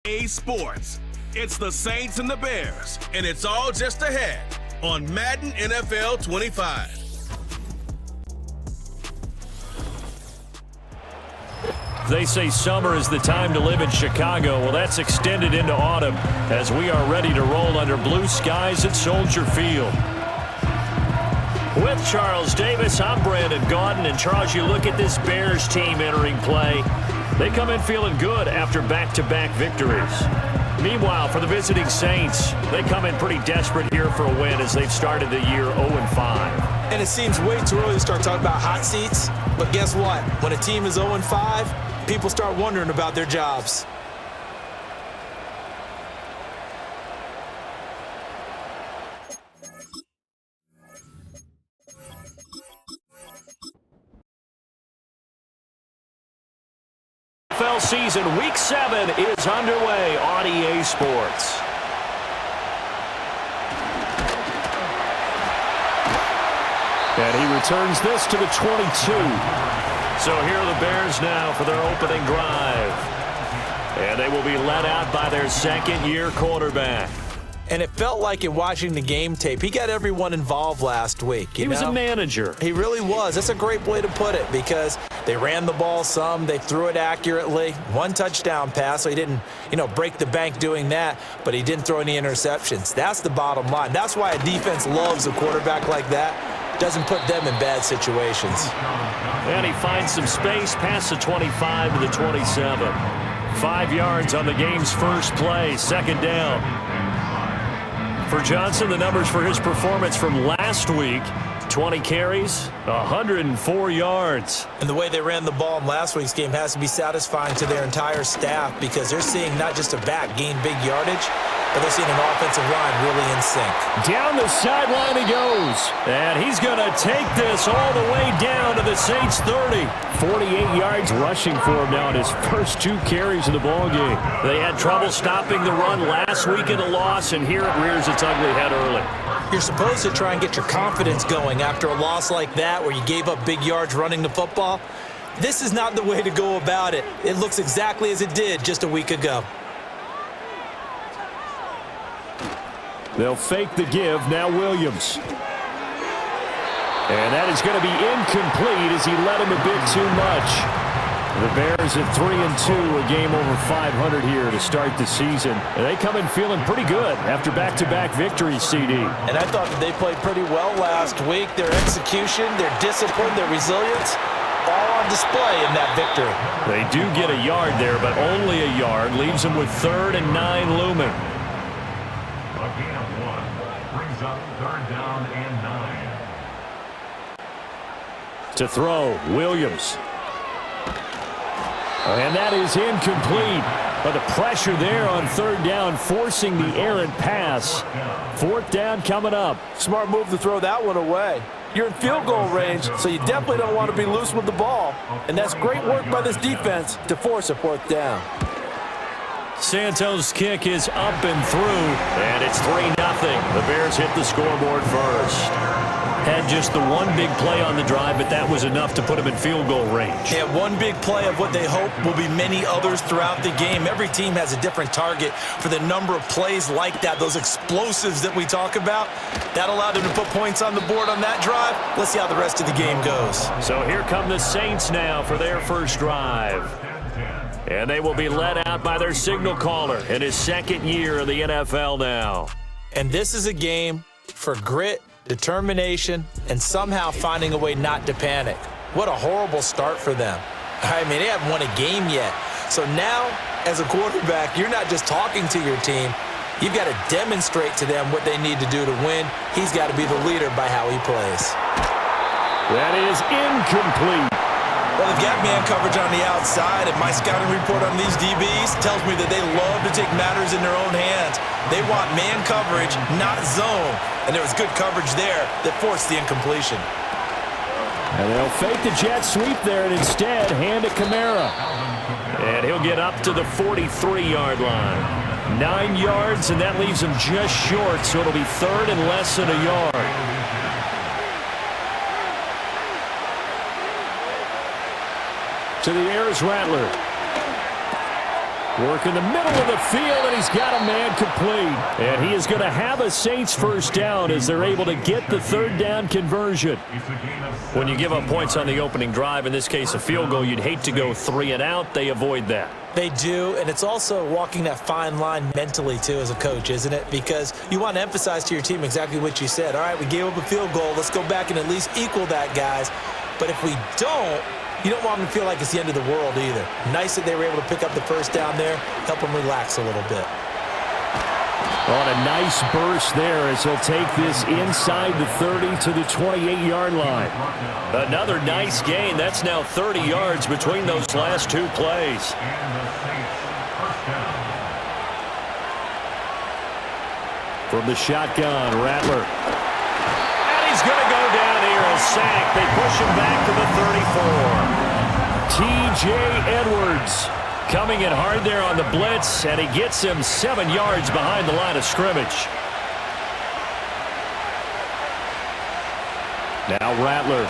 EA Sports. It's the Saints and the Bears, and it's all just ahead on Madden NFL 25. They say summer is the time to live in Chicago. Well, that's extended into autumn as we are ready to roll under blue skies at Soldier Field. With Charles Davis, I'm Brandon Gaudin. And Charles, you look at this Bears team entering play. They come in feeling good after back-to-back victories. Meanwhile, for the visiting Saints, they come in pretty desperate here for a win as they've started the year 0-5. And it seems way too early to start talking about hot seats. But guess what? When a team is 0-5, people start wondering about their jobs. NFL season Week 7 is underway on EA Sports. And he returns this to the 22. So here are the Bears now for their opening drive. And they will be led out by their second-year quarterback. And it felt like in watching the game tape, he got everyone involved last week. He was a manager. He really was. That's a great way to put it because they ran the ball some. They threw it accurately. One touchdown pass, so he didn't, break the bank doing that, but he didn't throw any interceptions. That's the bottom line. That's why a defense loves a quarterback like that. Doesn't put them in bad situations. And he finds some space past the 25 to the 27. 5 yards on the game's first play, second down. For Johnson, the numbers for his performance from last week, 20 carries, 104 yards. And the way they ran the ball in last week's game has to be satisfying to their entire staff because they're seeing not just a back gain big yardage, but they're seeing an offensive line really in sync. Down the sideline he goes. And he's going to take this all the way down to the Saints 30. 48 yards rushing for him now in his first 2 carries of the ballgame. They had trouble stopping the run last week in the loss, and here it rears its ugly head early. You're supposed to try and get your confidence going after a loss like that where you gave up big yards running the football. This is not the way to go about it. It looks exactly as it did just a week ago. They'll fake the give. Now Williams. And that is going to be incomplete as he led him a bit too much. The Bears at 3-2, a game over 500 here to start the season. And they come in feeling pretty good after back-to-back victories, CD. And I thought that they played pretty well last week. Their execution, their discipline, their resilience, all on display in that victory. They do get a yard there, but only a yard. Leaves them with 3rd and 9 looming. A gain of 1 brings up 3rd down and 9. To throw, Williams. And that is incomplete. But the pressure there on 3rd down, forcing the errant pass. 4th down coming up. Smart move to throw that one away. You're in field goal range, so you definitely don't want to be loose with the ball. And that's great work by this defense to force a 4th down. Santos' kick is up and through, and it's 3-0. The Bears hit the scoreboard first. Had just the one big play on the drive, but that was enough to put them in field goal range. Yeah, one big play of what they hope will be many others throughout the game. Every team has a different target for the number of plays like that, those explosives that we talk about. That allowed them to put points on the board on that drive. Let's see how the rest of the game goes. So here come the Saints now for their first drive. And they will be led out by their signal caller in his 2nd year in the NFL now. And this is a game for grit, determination, and somehow finding a way not to panic. What a horrible start for them. I mean, they haven't won a game yet. So now, as a quarterback, you're not just talking to your team. You've got to demonstrate to them what they need to do to win. He's got to be the leader by how he plays. That is incomplete. Well, they've got man coverage on the outside, and my scouting report on these DBs tells me that they love to take matters in their own hands. They want man coverage, not zone. And there was good coverage there that forced the incompletion. And they'll fake the jet sweep there and instead hand it Kamara. And he'll get up to the 43-yard line. 9 yards, and that leaves him just short, so it'll be 3rd and less than a yard. To the air is Rattler. Work in the middle of the field, and he's got a man complete. And he is going to have a Saints first down as they're able to get the third down conversion. When you give up points on the opening drive, in this case a field goal, you'd hate to go 3 and out. They avoid that. They do, and it's also walking that fine line mentally, too, as a coach, isn't it? Because you want to emphasize to your team exactly what you said. All right, we gave up a field goal. Let's go back and at least equal that, guys. But if we don't, you don't want them to feel like it's the end of the world either. Nice that they were able to pick up the first down there, help them relax a little bit. On a nice burst there as he'll take this inside the 30 to the 28-yard line. Another nice gain. That's now 30 yards between those last two plays. From the shotgun, Rattler. And he's going to go down here, a sack. They push him back to the 34. T.J. Edwards coming in hard there on the blitz, and he gets him 7 yards behind the line of scrimmage. Now Rattler.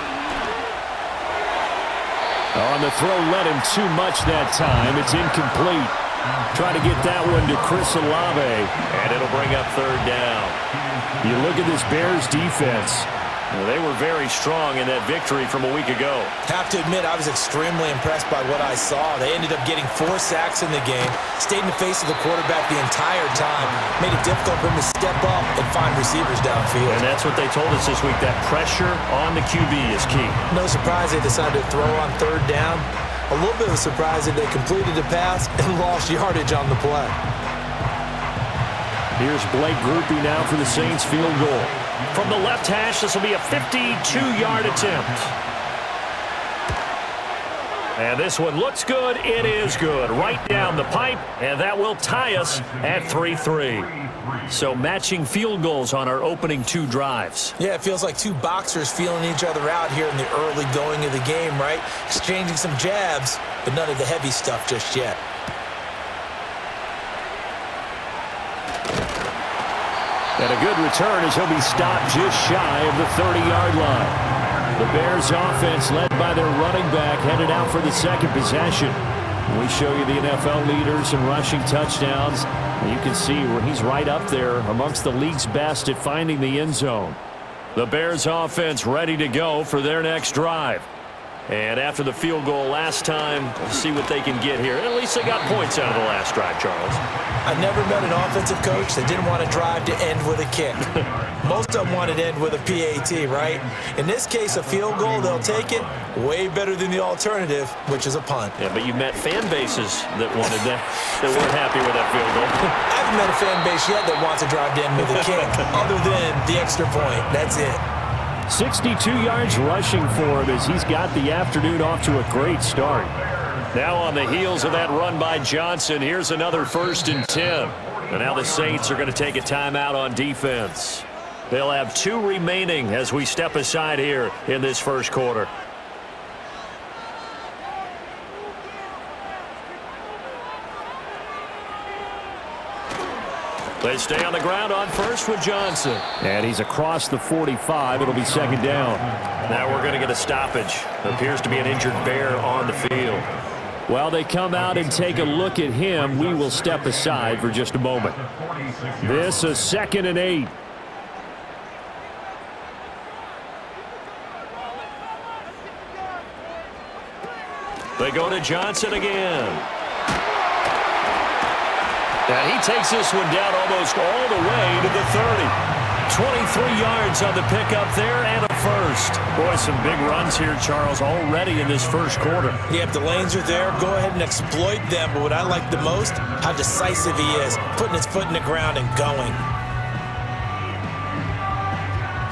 On the throw, led him too much that time. It's incomplete. Try to get that one to Chris Olave, and it'll bring up third down. You look at this Bears defense. They were very strong in that victory from a week ago. Have to admit, I was extremely impressed by what I saw. They ended up getting 4 sacks in the game, stayed in the face of the quarterback the entire time, made it difficult for him to step up and find receivers downfield. And that's what they told us this week, that pressure on the QB is key. No surprise they decided to throw on third down. A little bit of a surprise that they completed the pass and lost yardage on the play. Here's Blake Grupe now for the Saints field goal. From the left hash, this will be a 52-yard attempt. And this one looks good. It is good. Right down the pipe, and that will tie us at 3-3. So matching field goals on our opening 2 drives. Yeah, it feels like 2 boxers feeling each other out here in the early going of the game, right? Exchanging some jabs, but none of the heavy stuff just yet. And a good return as he'll be stopped just shy of the 30-yard line. The Bears offense led by their running back headed out for the second possession. We show you the NFL leaders in rushing touchdowns. You can see where he's right up there amongst the league's best at finding the end zone. The Bears offense ready to go for their next drive. And after the field goal last time, we'll see what they can get here. At least they got points out of the last drive, Charles. I never met an offensive coach that didn't want to drive to end with a kick. Most of them wanted to end with a PAT, right? In this case, a field goal, they'll take it. Way better than the alternative, which is a punt. Yeah, but you met fan bases that wanted that weren't happy with that field goal. I haven't met a fan base yet that wants to drive to end with a kick, other than the extra point. That's it. 62 yards rushing for him as he's got the afternoon off to a great start. Now on the heels of that run by Johnson, here's another 1st and 10. And now the Saints are going to take a timeout on defense. They'll have 2 remaining as we step aside here in this first quarter. They stay on the ground on first with Johnson. And he's across the 45. It'll be second down. Now we're going to get a stoppage. Appears to be an injured Bear on the field. While they come out and take a look at him, we will step aside for just a moment. This is 2nd and 8. They go to Johnson again. And he takes this one down almost all the way to the 30. 23 yards on the pickup there and a first. Boy, some big runs here, Charles, already in this first quarter. Yeah, if the lanes are there, go ahead and exploit them. But what I like the most, how decisive he is, putting his foot in the ground and going.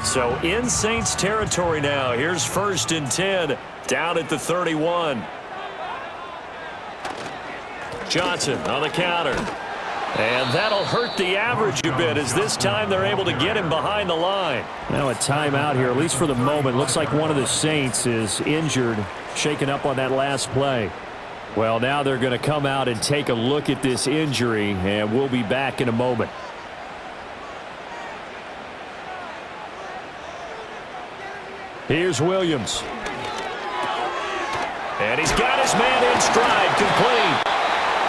So in Saints territory now. Here's 1st and 10 down at the 31. Johnson on the counter. And that'll hurt the average a bit as this time they're able to get him behind the line. Now a timeout here, at least for the moment. Looks like one of the Saints is injured, shaken up on that last play. Well, now they're going to come out and take a look at this injury, and we'll be back in a moment. Here's Williams. And he's got his man in stride, complete.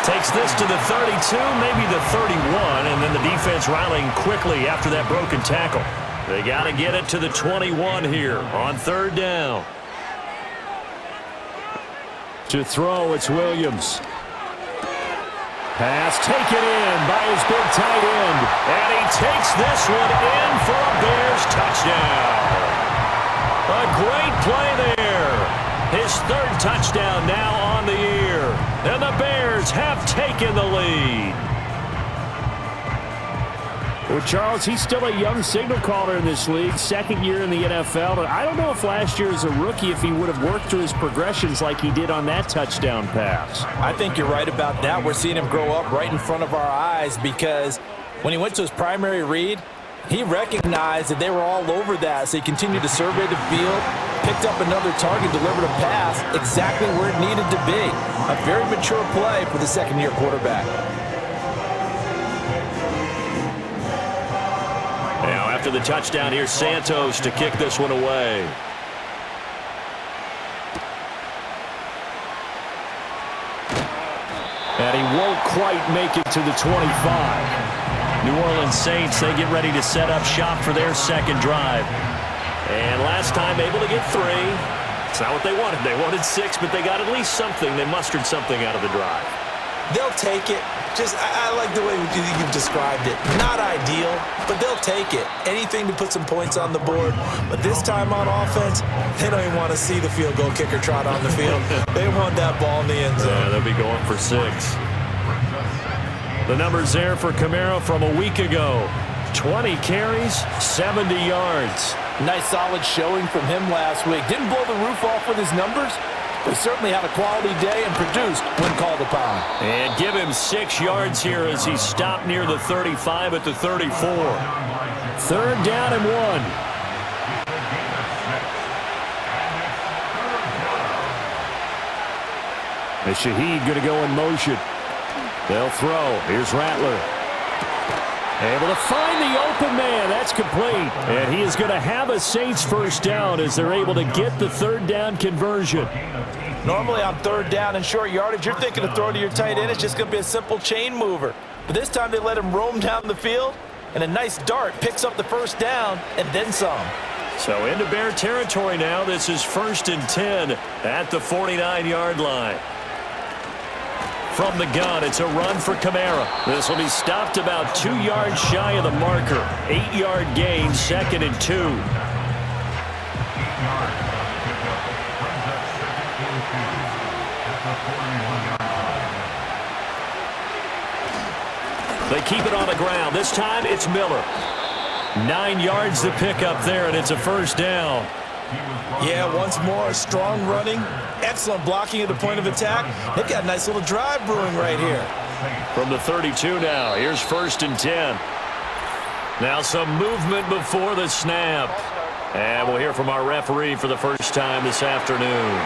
Takes takes this to the 32, maybe the 31, and then the defense rallying quickly after that broken tackle. They got to get it to the 21 here on third down. To throw, it's Williams. Pass taken in by his big tight end. And he takes this one in for a Bears touchdown. A great play there. His third touchdown now on the year. And the Bears have taken the lead. Well, Charles, he's still a young signal caller in this league, second year in the NFL. And I don't know if last year as a rookie, if he would have worked through his progressions like he did on that touchdown pass. I think you're right about that. We're seeing him grow up right in front of our eyes because when he went to his primary read, he recognized that they were all over that, so he continued to survey the field, picked up another target, delivered a pass exactly where it needed to be. A very mature play for the second-year quarterback. Now, after the touchdown, here's Santos to kick this one away. And he won't quite make it to the 25. New Orleans Saints, they get ready to set up shop for their second drive. And last time, able to get 3. It's not what they wanted. They wanted 6, but they got at least something. They mustered something out of the drive. They'll take it. I like the way you've described it. Not ideal, but they'll take it. Anything to put some points on the board. But this time on offense, they don't even want to see the field goal kicker trot on the field. They want that ball in the end zone. Yeah, they'll be going for 6. The numbers there for Kamara from a week ago. 20 carries, 70 yards. Nice solid showing from him last week. Didn't blow the roof off with his numbers, but he certainly had a quality day and produced when called upon. And give him 6 yards here as he stopped near the 35 at the 34. Third down and 1. And Shaheed going to go in motion. They'll throw. Here's Rattler. Able to find the open man. That's complete. And he is going to have a Saints first down as they're able to get the third down conversion. Normally on third down and short yardage, you're thinking to throw to your tight end. It's just going to be a simple chain mover. But this time they let him roam down the field, and a nice dart picks up the first down and then some. So into Bear territory now. This is 1st and 10 at the 49-yard line. From the gun, it's a run for Kamara. This will be stopped about 2 yards shy of the marker. 8-yard gain, 2nd and 2. They keep it on the ground. This time, it's Miller. 9 yards to pick up there, and it's a first down. Yeah, once more, strong running, excellent blocking at the point of attack. They've got a nice little drive brewing right here. From the 32 now, here's 1st and 10. Now some movement before the snap. And we'll hear from our referee for the first time this afternoon.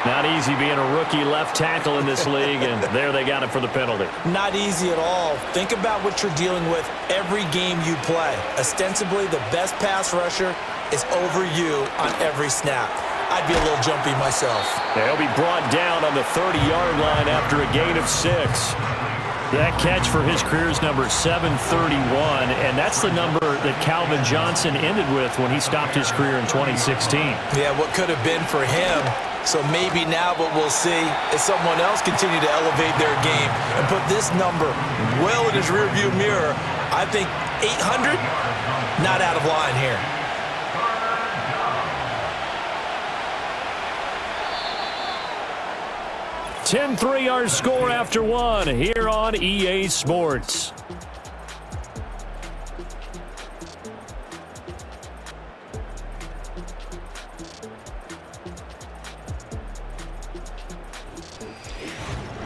Not easy being a rookie left tackle in this league, and there they got it for the penalty. Not easy at all. Think about what you're dealing with every game you play. Ostensibly, the best pass rusher is over you on every snap. I'd be a little jumpy myself. They'll be brought down on the 30-yard line after a gain of 6. That catch for his career is number 731, and that's the number that Calvin Johnson ended with when he stopped his career in 2016. Yeah, what could have been for him. So maybe now what we'll see is someone else continue to elevate their game and put this number well in his rearview mirror. I think 800, not out of line here. 10-3 our score after 1 here on EA Sports.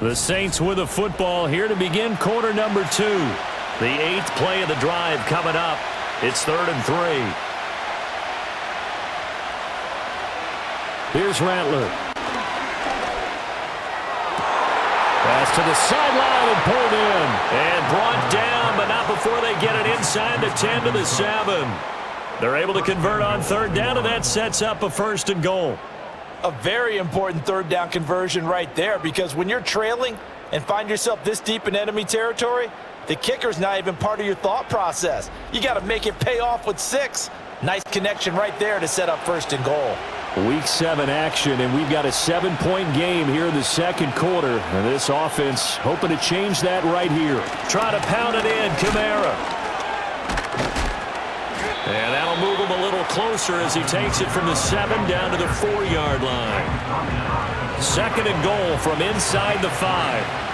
The Saints with the football here to begin quarter number 2. The 8th play of the drive coming up. It's 3rd and 3. Here's Rattler. Pass to the sideline and pulled in. And brought down, but not before they get it inside the 10 to the 7. They're able to convert on 3rd down, and that sets up a 1st and goal. A very important 3rd down conversion right there, because when you're trailing, and find yourself this deep in enemy territory, the kicker's not even part of your thought process. You got to make it pay off with 6. Nice connection right there to set up 1st and goal. Week 7 action, and we've got a 7-point game here in the second quarter. And this offense hoping to change that right here. Try to pound it in, Kamara. And that'll move him a little closer as he takes it from the 7 down to the 4-yard line. 2nd and goal from inside the 5.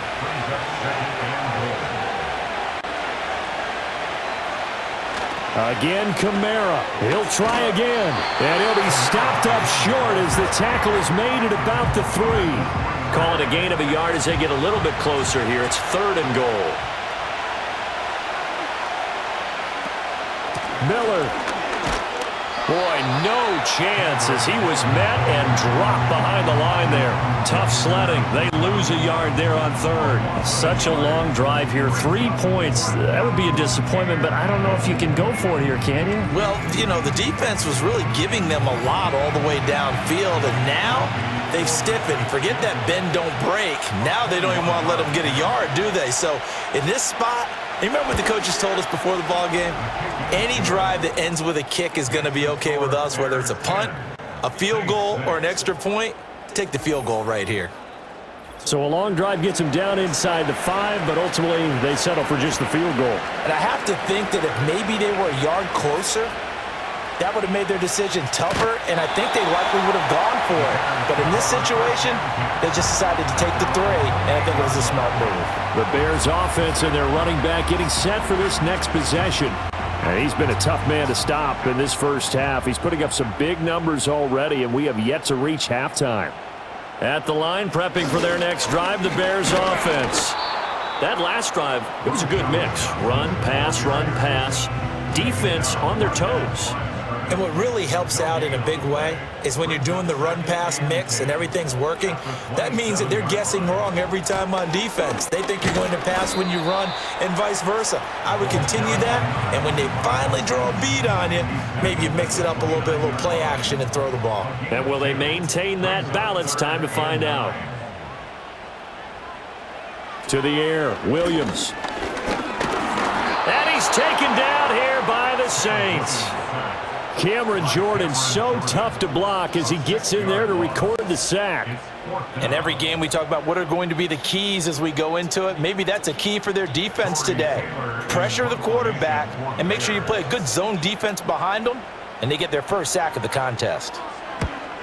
Again, Kamara. He'll try again. And he'll be stopped up short as the tackle is made at about the 3. Call it a gain of a yard as they get a little bit closer here. It's 3rd and goal. Miller. Boy, no chance as he was met and dropped behind the line there. Tough sledding. They lose a yard there on 3rd. Such a long drive here. 3 points. That would be a disappointment, but I don't know if you can go for it here, can you? Well, you know, the defense was really giving them a lot all the way downfield, and now they've stiffened. Forget that bend, don't break. Now they don't even want to let them get a yard, do they? So in this spot, you remember what the coaches told us before the ball game? Any drive that ends with a kick is going to be okay with us, whether it's a punt, a field goal, or an extra point. Take the field goal right here. So a long drive gets them down inside the 5, but ultimately they settle for just the field goal. And I have to think that if maybe they were a yard closer, that would have made their decision tougher, and I think they likely would have gone for it. But in this situation, they just decided to take the 3, and I think it was a smart move. The Bears offense and their running back getting set for this next possession. And he's been a tough man to stop in this first half. He's putting up some big numbers already, and we have yet to reach halftime. At the line, prepping for their next drive, the Bears offense. That last drive, it was a good mix. Run, pass, defense on their toes. And what really helps out in a big way is when you're doing the run-pass mix and everything's working, that means that they're guessing wrong every time on defense. They think you're going to pass when you run and vice versa. I would continue that, and when they finally draw a bead on you, maybe you mix it up a little bit, a little play action and throw the ball. And will they maintain that balance? Time to find out. To the air, Williams. And he's taken down here by the Saints. Cameron Jordan so tough to block as he gets in there to record the sack. And every game we talk about what are going to be the keys as we go into it. Maybe that's a key for their defense today. Pressure the quarterback and make sure you play a good zone defense behind them, and they get their first sack of the contest.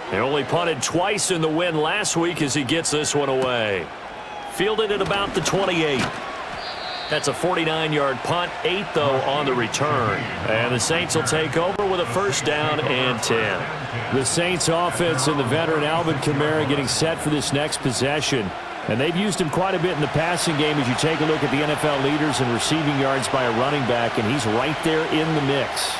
They only punted twice in the win last week as he gets this one away. Fielded at about the 28. That's a 49-yard punt, 8 though on the return. And the Saints will take over with a 1st down and 10. The Saints offense and the veteran Alvin Kamara getting set for this next possession. And they've used him quite a bit in the passing game as you take a look at the NFL leaders in receiving yards by a running back, and he's right there in the mix.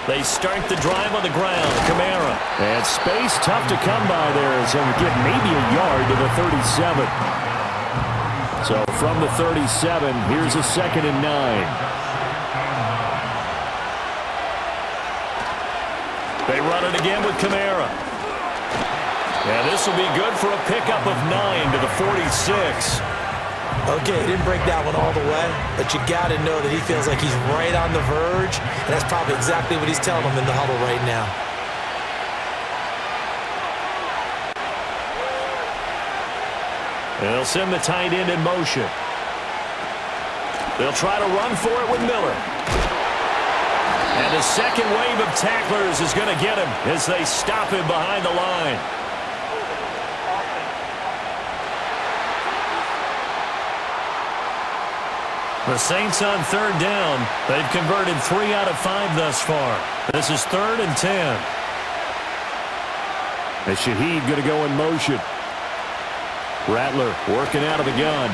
They start the drive on the ground. Kamara. And space tough to come by there as he'll get maybe a yard to the 37. So from the 37, here's a 2nd and 9. They run it again with Kamara. And this will be good for a pickup of 9 to the 46. Okay, he didn't break that one all the way, but you got to know that he feels like he's right on the verge, and that's probably exactly what he's telling them in the huddle right now. They'll send the tight end in motion. They'll try to run for it with Miller. And the second wave of tacklers is going to get him as they stop him behind the line. The Saints on 3rd down. They've converted 3 out of 5 thus far. This is 3rd and 10. And Shaheed going to go in motion. Rattler working out of the gun.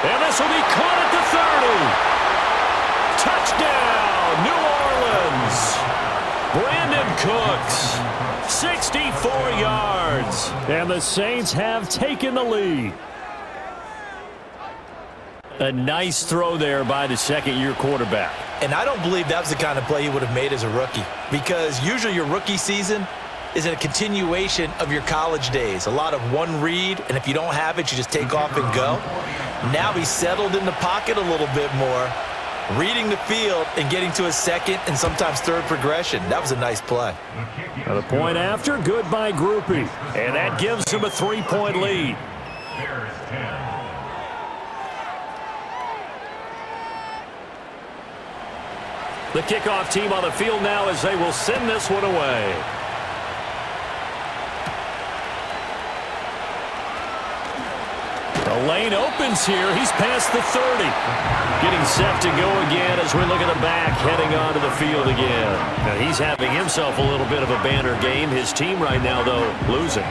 And this will be caught at the 30. Touchdown, New Orleans. Brandon Cooks, 64 yards. And the Saints have taken the lead. A nice throw there by the second-year quarterback. And I don't believe that was the kind of play he would have made as a rookie, because usually your rookie season, is a continuation of your college days. A lot of one read, and if you don't have it, you just take off and go. Now he's settled in the pocket a little bit more, reading the field and getting to a second and sometimes third progression. That was a nice play. The point after, good by Grupe. And that gives him a 3-point lead. Bears 10. The kickoff team on the field now as they will send this one away. The lane opens here. He's past the 30. Getting set to go again as we look at the back, heading onto the field again. Now he's having himself a little bit of a banner game. His team right now, though, losing.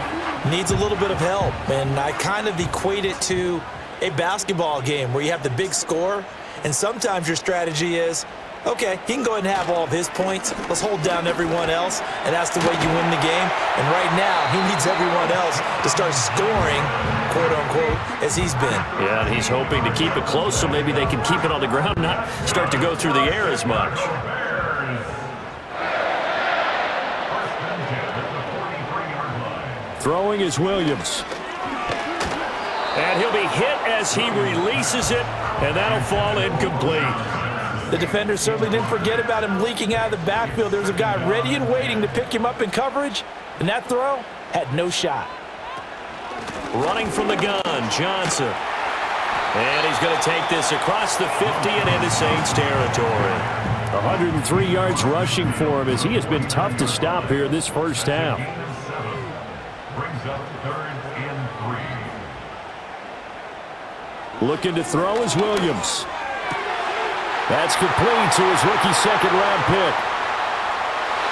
Needs a little bit of help, and I kind of equate it to a basketball game where you have the big score, and sometimes your strategy is, okay, he can go ahead and have all of his points. Let's hold down everyone else, and that's the way you win the game. And right now, he needs everyone else to start scoring, quote-unquote, as he's been. Yeah, and he's hoping to keep it close so maybe they can keep it on the ground, not start to go through the air as much. Throwing is Williams. And he'll be hit as he releases it, and that'll fall incomplete. The defender certainly didn't forget about him leaking out of the backfield. There was a guy ready and waiting to pick him up in coverage, and that throw had no shot. Running from the gun, Johnson. And he's going to take this across the 50 and into Saints territory. 103 yards rushing for him as he has been tough to stop here this first half. Brings up 3rd and 3. Looking to throw is Williams. That's complete to his rookie second-round pick.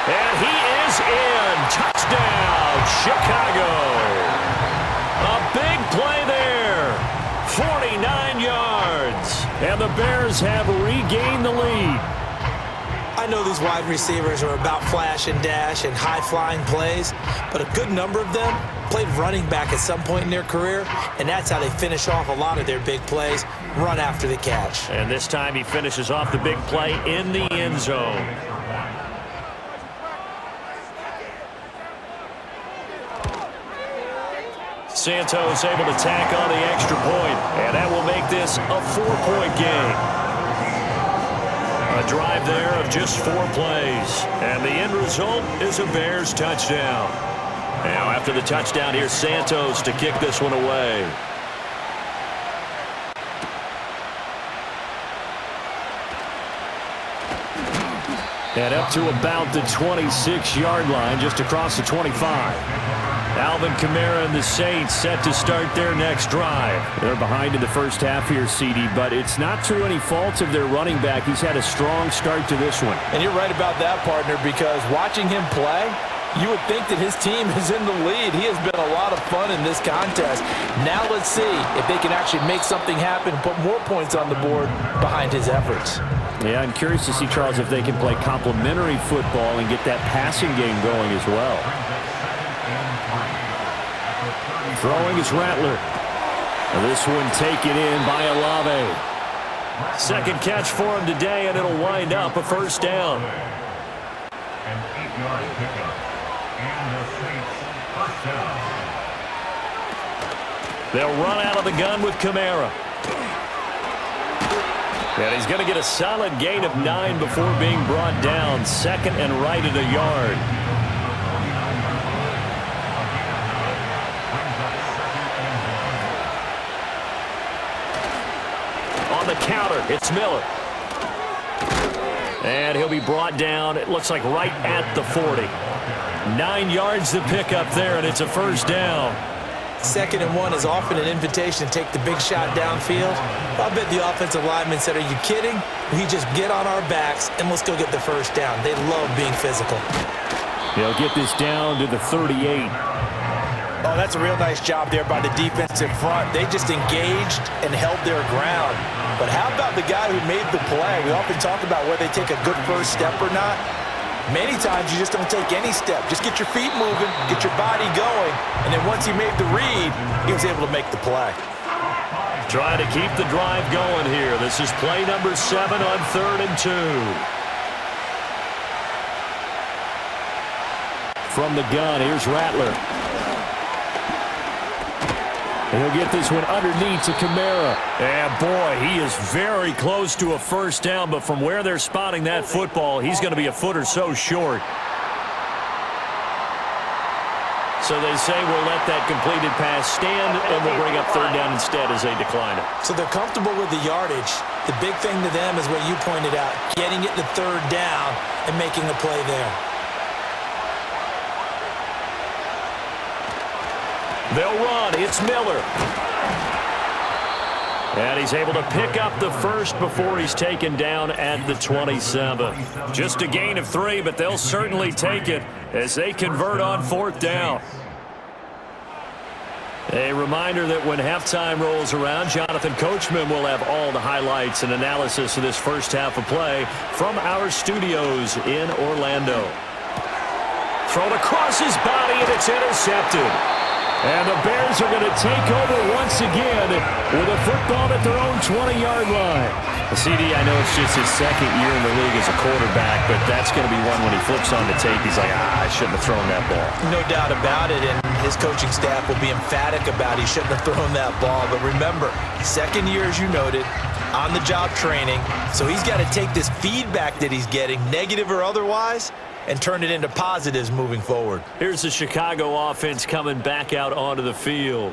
And he is in. Touchdown, Chicago. A big play there. 49 yards. And the Bears have regained the lead. I know these wide receivers are about flash and dash and high-flying plays, but a good number of them played running back at some point in their career, and that's how they finish off a lot of their big plays, run after the catch. And this time he finishes off the big play in the end zone. Santos able to tack on the extra point, and that will make this a 4-point game. A drive there of just 4 plays, and the end result is a Bears touchdown. Now after the touchdown, here's Santos to kick this one away. And up to about the 26-yard line, just across the 25. Alvin Kamara and the Saints set to start their next drive. They're behind in the first half here, CD, but it's not through any faults of their running back. He's had a strong start to this one. And you're right about that, partner, because watching him play, you would think that his team is in the lead. He has been a lot of fun in this contest. Now let's see if they can actually make something happen and put more points on the board behind his efforts. Yeah, I'm curious to see, Charles, if they can play complementary football and get that passing game going as well. Throwing is Rattler. This one taken in by Olave. Second catch for him today, and it'll wind up a first down. An 8-yard pickup. And the Saints first down. They'll run out of the gun with Kamara. And he's going to get a solid gain of 9 before being brought down. Second and right at a yard. On the counter, it's Miller. And he'll be brought down, it looks like right at the 40. 9 yards to pick up there, and it's a first down. 2nd and 1 is often an invitation to take the big shot downfield. I'll bet the offensive lineman said, are you kidding? We just get on our backs and let's go get the first down. They love being physical. They'll get this down to the 38. Oh, that's a real nice job there by the defensive front. They just engaged and held their ground. But how about the guy who made the play? We often talk about whether they take a good first step or not. Many times you just don't take any step. Just get your feet moving, get your body going, and then once he made the read, he was able to make the play. Trying to keep the drive going here. This is play number 7 on 3rd and 2. from the gun. Here's Rattler. And he'll get this one underneath to Kamara. And boy, he is very close to a first down, but from where they're spotting that football, he's going to be a foot or so short. So they say we'll let that completed pass stand, and we'll bring up third down instead as they decline it. So they're comfortable with the yardage. The big thing to them is what you pointed out, getting it to third down and making a play there. They'll run. It's Miller. And he's able to pick up the first before he's taken down at the 27. Just a gain of 3, but they'll certainly take it as they convert on fourth down. A reminder that when halftime rolls around, Jonathan Coachman will have all the highlights and analysis of this first half of play from our studios in Orlando. Thrown across his body, and it's intercepted. And the Bears are going to take over once again with a football at their own 20-yard line. CD, I know it's just his second year in the league as a quarterback, but that's going to be one when he flips on the tape, he's like, I shouldn't have thrown that ball. No doubt about it, and his coaching staff will be emphatic about he shouldn't have thrown that ball. But remember, second year, as you noted, on-the-job training, so he's got to take this feedback that he's getting, negative or otherwise, and turn it into positives moving forward. Here's the Chicago offense coming back out onto the field.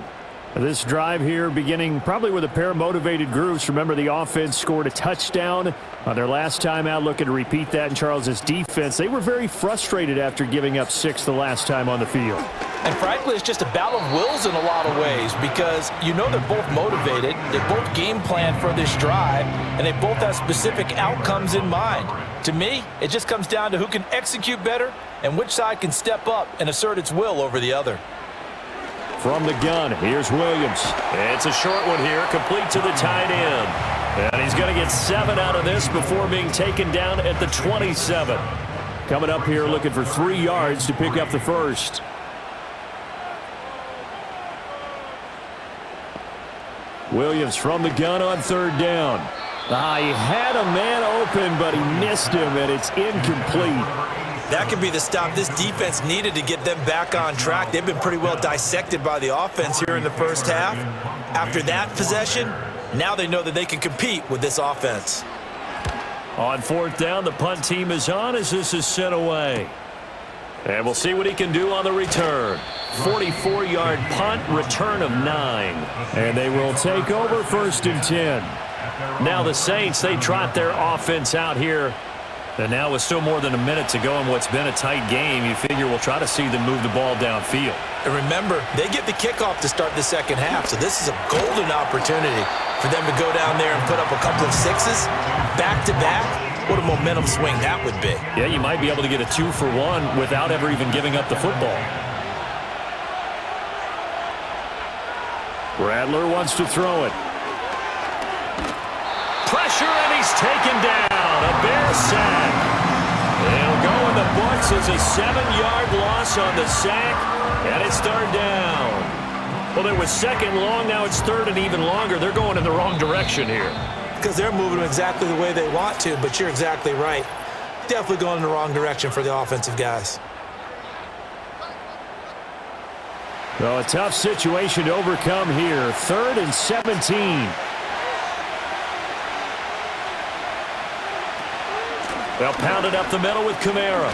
This drive here beginning probably with a pair of motivated groups. Remember, the offense scored a touchdown on their last time out, looking to repeat that in Charles' defense. They were very frustrated after giving up 6 the last time on the field. And frankly, it's just a battle of wills in a lot of ways because you know they're both motivated, they both game plan for this drive, and they both have specific outcomes in mind. To me, it just comes down to who can execute better and which side can step up and assert its will over the other. From the gun, here's Williams. It's a short one here, complete to the tight end. And he's going to get 7 out of this before being taken down at the 27. Coming up here looking for 3 yards to pick up the first. Williams from the gun on third down. He had a man open, but he missed him, and it's incomplete. That could be the stop this defense needed to get them back on track. They've been pretty well dissected by the offense here in the first half. After that possession, now they know that they can compete with this offense. On fourth down, the punt team is on as this is sent away. And we'll see what he can do on the return. 44-yard punt, return of 9. And they will take over first and 10. Now the Saints, they trot their offense out here. And now with still more than a minute to go in what's been a tight game, you figure we'll try to see them move the ball downfield. And remember, they get the kickoff to start the second half, so this is a golden opportunity for them to go down there and put up a couple of 6s back-to-back. What a momentum swing that would be. Yeah, you might be able to get a 2-for-1 without ever even giving up the football. Rattler wants to throw it. Pressure, and he's taken down. A Bear sack. It'll go in the books as a 7-yard loss on the sack, and it's third down. Well, it was second long, now it's third and even longer. They're going in the wrong direction here. Because they're moving exactly the way they want to, but you're exactly right. Definitely going in the wrong direction for the offensive guys. Well, a tough situation to overcome here. 3rd and 17. They'll pound it up the middle with Kamara.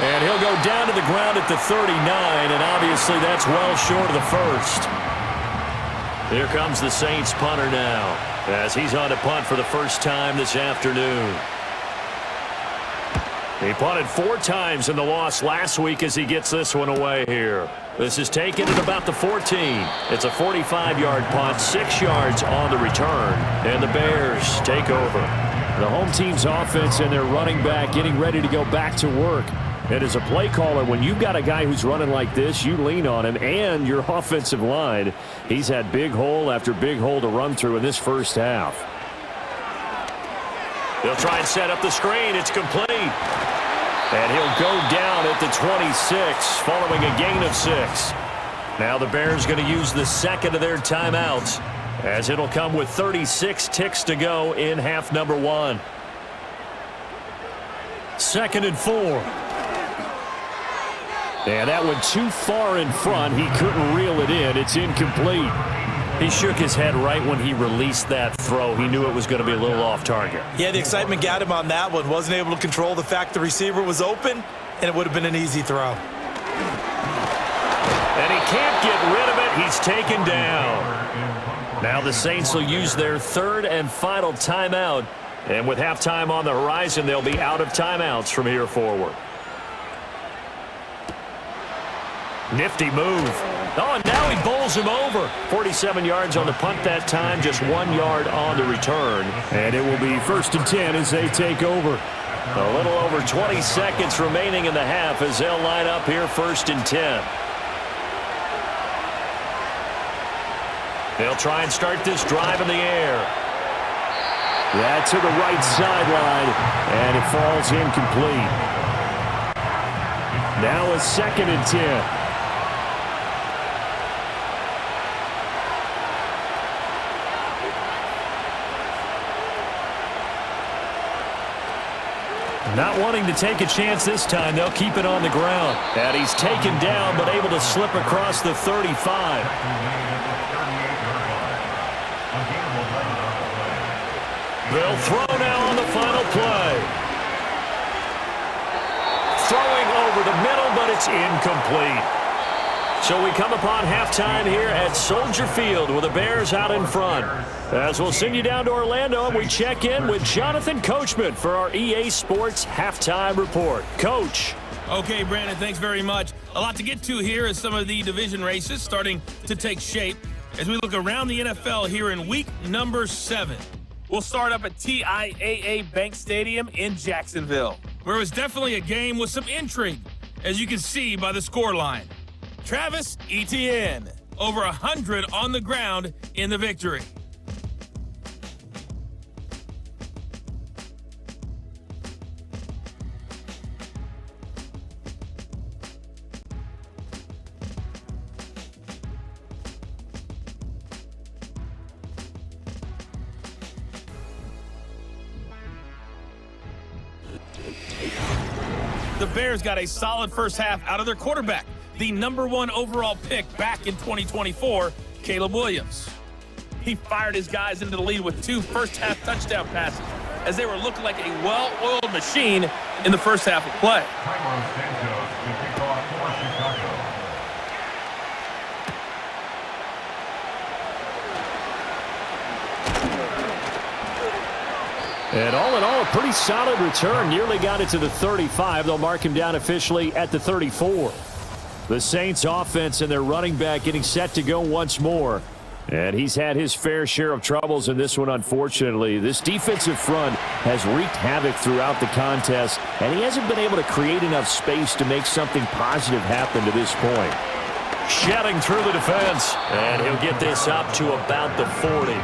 And he'll go down to the ground at the 39, and obviously that's well short of the first. Here comes the Saints punter now, as he's on to punt for the first time this afternoon. He punted 4 times in the loss last week as he gets this one away here. This is taken at about the 14. It's a 45-yard punt, 6 yards on the return, and the Bears take over. The home team's offense and their running back getting ready to go back to work. And as a play caller, when you've got a guy who's running like this, you lean on him and your offensive line. He's had big hole after big hole to run through in this first half. They'll try and set up the screen. It's complete. And he'll go down at the 26 following a gain of 6. Now the Bears going to use the second of their timeouts, as it'll come with 36 ticks to go in half number 1. 2nd and 4. And that one too far in front. He couldn't reel it in. It's incomplete. He shook his head right when he released that throw. He knew it was going to be a little off target. Yeah, the excitement got him on that one. Wasn't able to control the fact the receiver was open, and it would have been an easy throw. And he can't get rid of it. He's taken down. Now the Saints will use their third and final timeout. And with halftime on the horizon, they'll be out of timeouts from here forward. Nifty move. Oh, and now he bowls him over. 47 yards on the punt that time, just 1 yard on the return. And it will be 1st and 10 as they take over. A little over 20 seconds remaining in the half as they'll line up here 1st and 10. They'll try and start this drive in the air. That to the right sideline, and it falls incomplete. Now a 2nd and 10. Not wanting to take a chance this time, they'll keep it on the ground. And he's taken down, but able to slip across the 35. They'll throw now on the final play. Throwing over the middle, but it's incomplete. So we come upon halftime here at Soldier Field with the Bears out in front. As we'll send you down to Orlando, and we check in with Jonathan Coachman for our EA Sports Halftime Report. Coach. Okay, Brandon, thanks very much. A lot to get to here as some of the division races starting to take shape as we look around the NFL here in week number 7. We'll start up at TIAA Bank Stadium in Jacksonville, where it was definitely a game with some intrigue, as you can see by the scoreline. Travis Etienne, over 100 on the ground in the victory. The Bears got a solid first half out of their quarterback, the #1 overall pick back in 2024, Caleb Williams. He fired his guys into the lead with 2 first-half touchdown passes as they were looking like a well-oiled machine in the first half of play. And all in all, a pretty solid return. Nearly got it to the 35. They'll mark him down officially at the 34. The Saints offense and their running back getting set to go once more. And he's had his fair share of troubles in this one, unfortunately. This defensive front has wreaked havoc throughout the contest, and he hasn't been able to create enough space to make something positive happen to this point. Shedding through the defense, and he'll get this up to about the 40.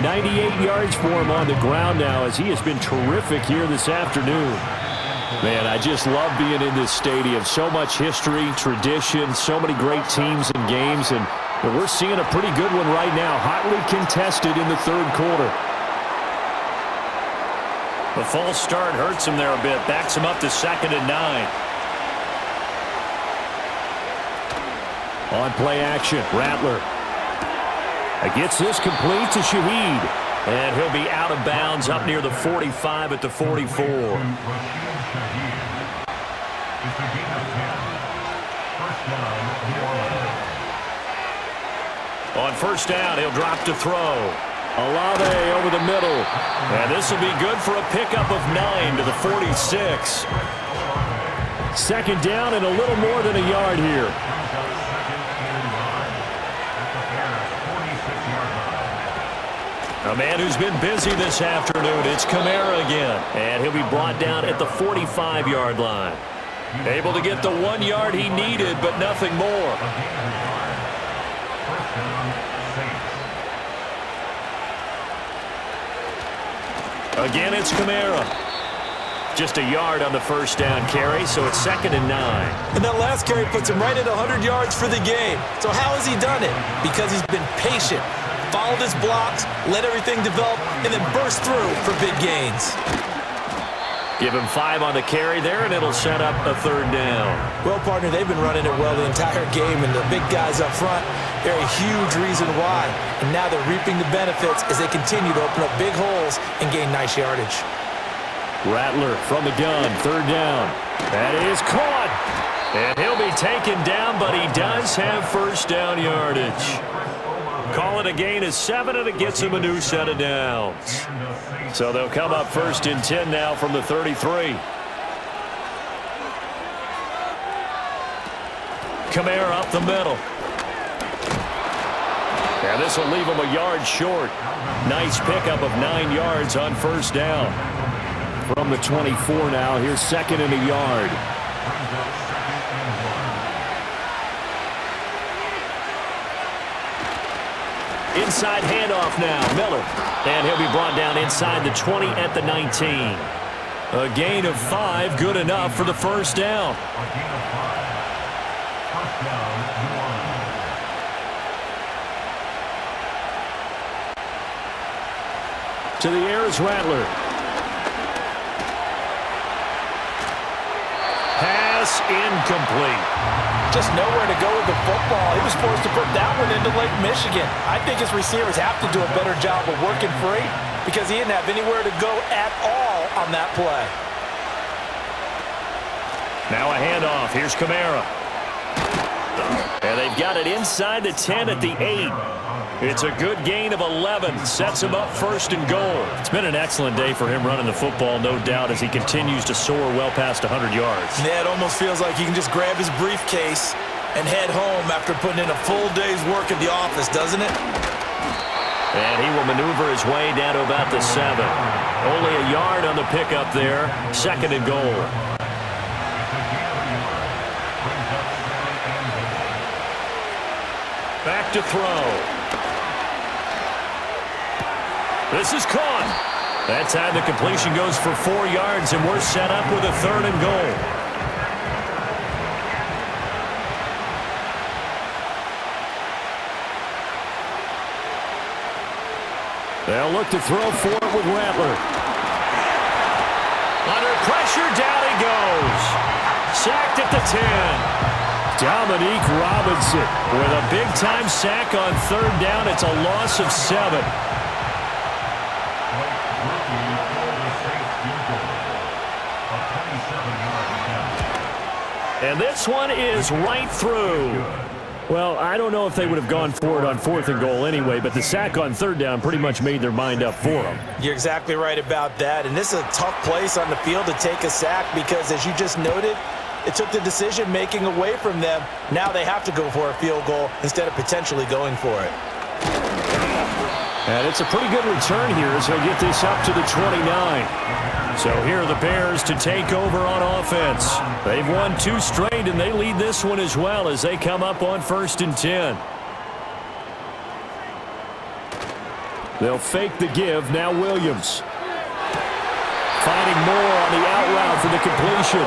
98 yards for him on the ground now as he has been terrific here this afternoon. Man, I just love being in this stadium. So much history, tradition, so many great teams and games, and we're seeing a pretty good one right now, hotly contested in the third quarter. The false start hurts him there a bit, backs him up to 2nd and 9. On play action, Rattler. Gets this complete to Shaheed. And he'll be out of bounds up near the 45 at the 44. On first down, he'll drop to throw. Olave over the middle. And this will be good for a pickup of 9 to the 46. 2nd down and a little more than a yard here. A man who's been busy this afternoon, it's Kamara again. And he'll be brought down at the 45-yard line. Able to get the 1 yard he needed, but nothing more. Again, it's Kamara. Just a yard on the first down carry, so it's 2nd and 9. And that last carry puts him right at 100 yards for the game. So how has he done it? Because he's been patient, followed his blocks, let everything develop, and then burst through for big gains. Give him 5 on the carry there, and it'll set up a 3rd down. Well, partner, they've been running it well the entire game, and the big guys up front, they're a huge reason why. And now they're reaping the benefits as they continue to open up big holes and gain nice yardage. Rattler from the gun, 3rd down. That is caught. And he'll be taken down, but he does have 1st down yardage. Call it a gain of 7, and it gets him a new set of downs. So they'll come up 1st and 10 now from the 33. Kamara up the middle. And this will leave him a yard short. Nice pickup of 9 yards on 1st down. From the 24 now, here's 2nd and a yard. Inside handoff now, Miller. And he'll be brought down inside the 20 at the 19. A gain of 5, good enough for the 1st down. To the air is Rattler. Pass incomplete. Just nowhere to go with the football. He was forced to put that one into Lake Michigan. I think his receivers have to do a better job of working free because he didn't have anywhere to go at all on that play. Now a handoff. Here's Kamara. And they've got it inside the 10 at the 8. It's a good gain of 11. Sets him up 1st and goal. It's been an excellent day for him running the football, no doubt, as he continues to soar well past 100 yards. Yeah, it almost feels like he can just grab his briefcase and head home after putting in a full day's work at the office, doesn't it? And he will maneuver his way down to about the 7. Only a yard on the pickup there. 2nd and goal. Back to throw. This is caught. That time the completion goes for 4 yards, and we're set up with a 3rd and goal. They'll look to throw for it with Rattler. Under pressure, down he goes. Sacked at the 10. Dominique Robinson with a big-time sack on 3rd down. It's a loss of 7. And this one is right through. Well, I don't know if they would have gone for it on 4th and goal anyway, but the sack on 3rd down pretty much made their mind up for them. You're exactly right about that. And this is a tough place on the field to take a sack because, as you just noted, it took the decision-making away from them. Now they have to go for a field goal instead of potentially going for it. And it's a pretty good return here as they'll get this up to the 29. So here are the Bears to take over on offense. They've won 2 straight, and they lead this one as well as they come up on 1st and 10. They'll fake the give. Now Williams. Finding Moore on the out route for the completion.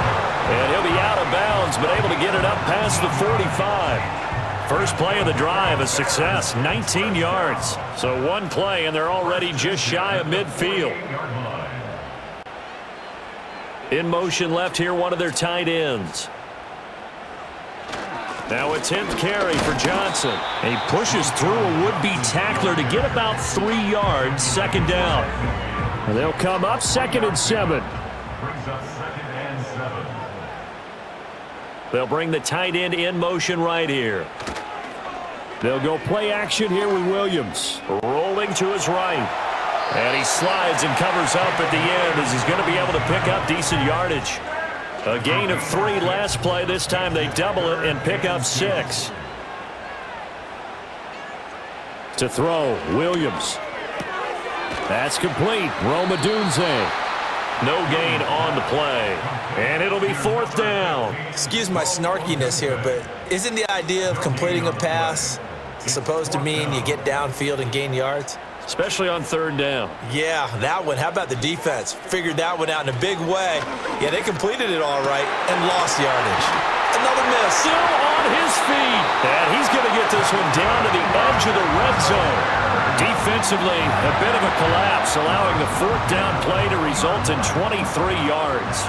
And he'll be out of bounds, but able to get it up past the 45. First play of the drive, a success, 19 yards. So 1 play, and they're already just shy of midfield. In motion left here, one of their tight ends. Now a 10th carry for Johnson. He pushes through a would-be tackler to get about 3 yards, 2nd down. And they'll come up 2nd and 7. They'll bring the tight end in motion right here. They'll go play action here with Williams. Rolling to his right. And he slides and covers up at the end as he's going to be able to pick up decent yardage. A gain of 3 last play. This time they double it and pick up 6. To throw, Williams. That's complete. Rome Odunze. No gain on the play. And it'll be 4th down. Excuse my snarkiness here, but isn't the idea of completing a pass supposed to mean you get downfield and gain yards? Especially on 3rd down. Yeah, that one. How about the defense? Figured that one out in a big way. Yeah, they completed it all right and lost yardage. Another miss. Still on his feet. And he's going to get this one down to the edge of the red zone. Defensively, a bit of a collapse, allowing the fourth down play to result in 23 yards.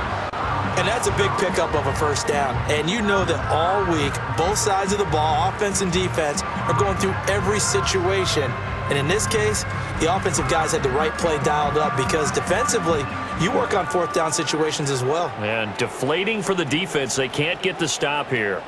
And that's a big pickup of a first down. And you know that all week, both sides of the ball, offense and defense, are going through every situation. And in this case, the offensive guys had the right play dialed up because defensively, you work on fourth down situations as well. And deflating for the defense. They can't get the stop here.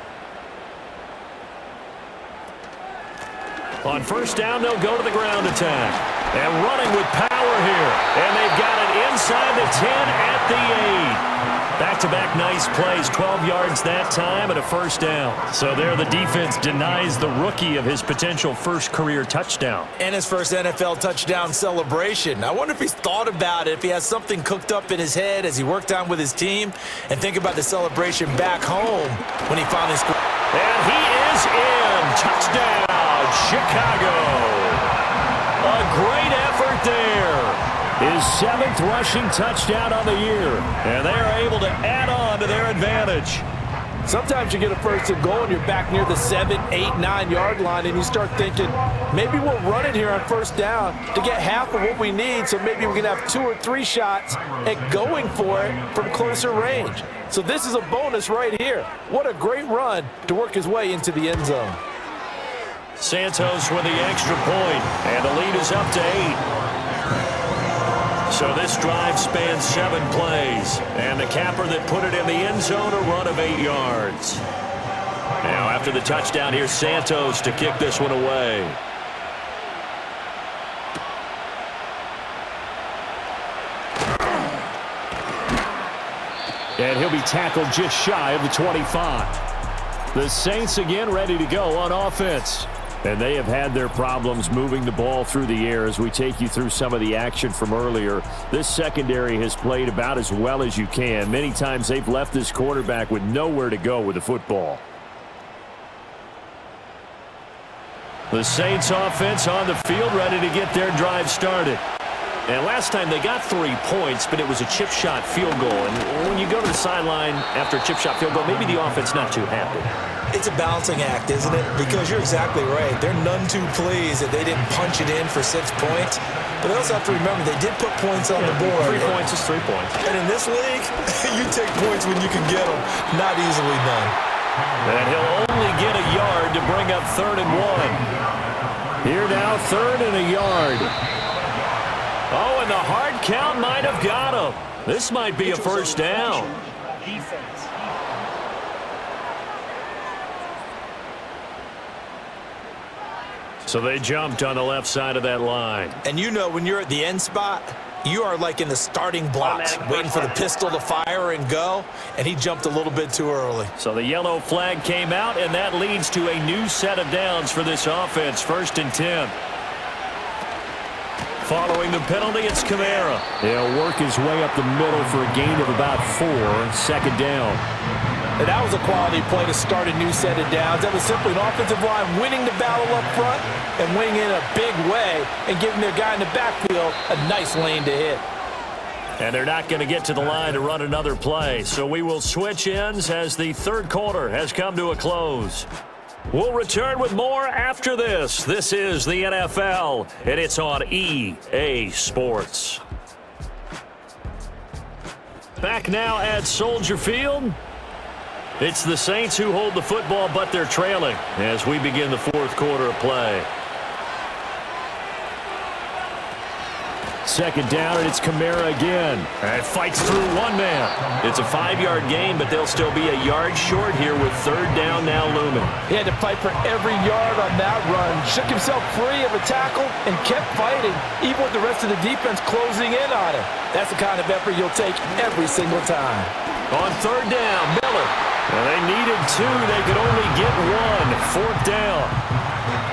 On first down, they'll go to the ground attack. And running with power here. And they've got it inside the 10 at the 8. Back-to-back nice plays, 12 yards that time and a first down. So there the defense denies the rookie of his potential first career touchdown. And his first NFL touchdown celebration. I wonder if he's thought about it, if he has something cooked up in his head as he worked on with his team, and think about the celebration back home when he finally scored. And he is in. Touchdown, Chicago. A great effort there. His 7th rushing touchdown on the year. And they are able to add on to their advantage. Sometimes you get a first and goal and you're back near the 7, 8, 9 yard line and you start thinking, maybe we'll run it here on first down to get half of what we need, so maybe we can have 2 or 3 shots at going for it from closer range. So this is a bonus right here. What a great run to work his way into the end zone. Santos with the extra point, and the lead is up to 8. So this drive spans 7 plays, and the capper that put it in the end zone, a run of 8 yards. Now after the touchdown, here's Santos to kick this one away. And he'll be tackled just shy of the 25. The Saints again ready to go on offense. And they have had their problems moving the ball through the air as we take you through some of the action from earlier. This secondary has played about as well as you can. Many times they've left this quarterback with nowhere to go with the football. The Saints offense on the field ready to get their drive started. And last time they got 3 points, but it was a chip shot field goal. And when you go to the sideline after a chip shot field goal, maybe the offense not too happy. It's a balancing act, isn't it? Because you're exactly right. They're none too pleased that they didn't punch it in for 6 points. But they also have to remember they did put points on the board. 3 points is 3 points. And in this league, you take points when you can get them. Not easily done. And he'll only get a yard to bring up 3rd and 1. Here now, 3rd and a yard. Oh, and the hard count might have got him. This might be a first down. So they jumped on the left side of that line. And you know when you're at the end spot, you are like in the starting blocks, waiting for the pistol to fire and go, and he jumped a little bit too early. So the yellow flag came out, and that leads to a new set of downs for this offense, 1st and 10. Following the penalty, it's Kamara. He'll work his way up the middle for a gain of about 4, 2nd down. And that was a quality play to start a new set of downs. That was simply an offensive line winning the battle up front and winning in a big way and giving their guy in the backfield a nice lane to hit. And they're not going to get to the line to run another play. So we will switch ends as the 3rd quarter has come to a close. We'll return with more after this. This is the NFL, and it's on EA Sports. Back now at Soldier Field. It's the Saints who hold the football, but they're trailing as we begin the 4th quarter of play. 2nd down, and it's Kamara again. And fights through one man. It's a 5-yard gain, but they'll still be a yard short here with 3rd down now looming. He had to fight for every yard on that run. Shook himself free of a tackle and kept fighting, even with the rest of the defense closing in on him. That's the kind of effort you'll take every single time. On 3rd down, Miller. Well, they needed 2. They could only get 1. 4th down.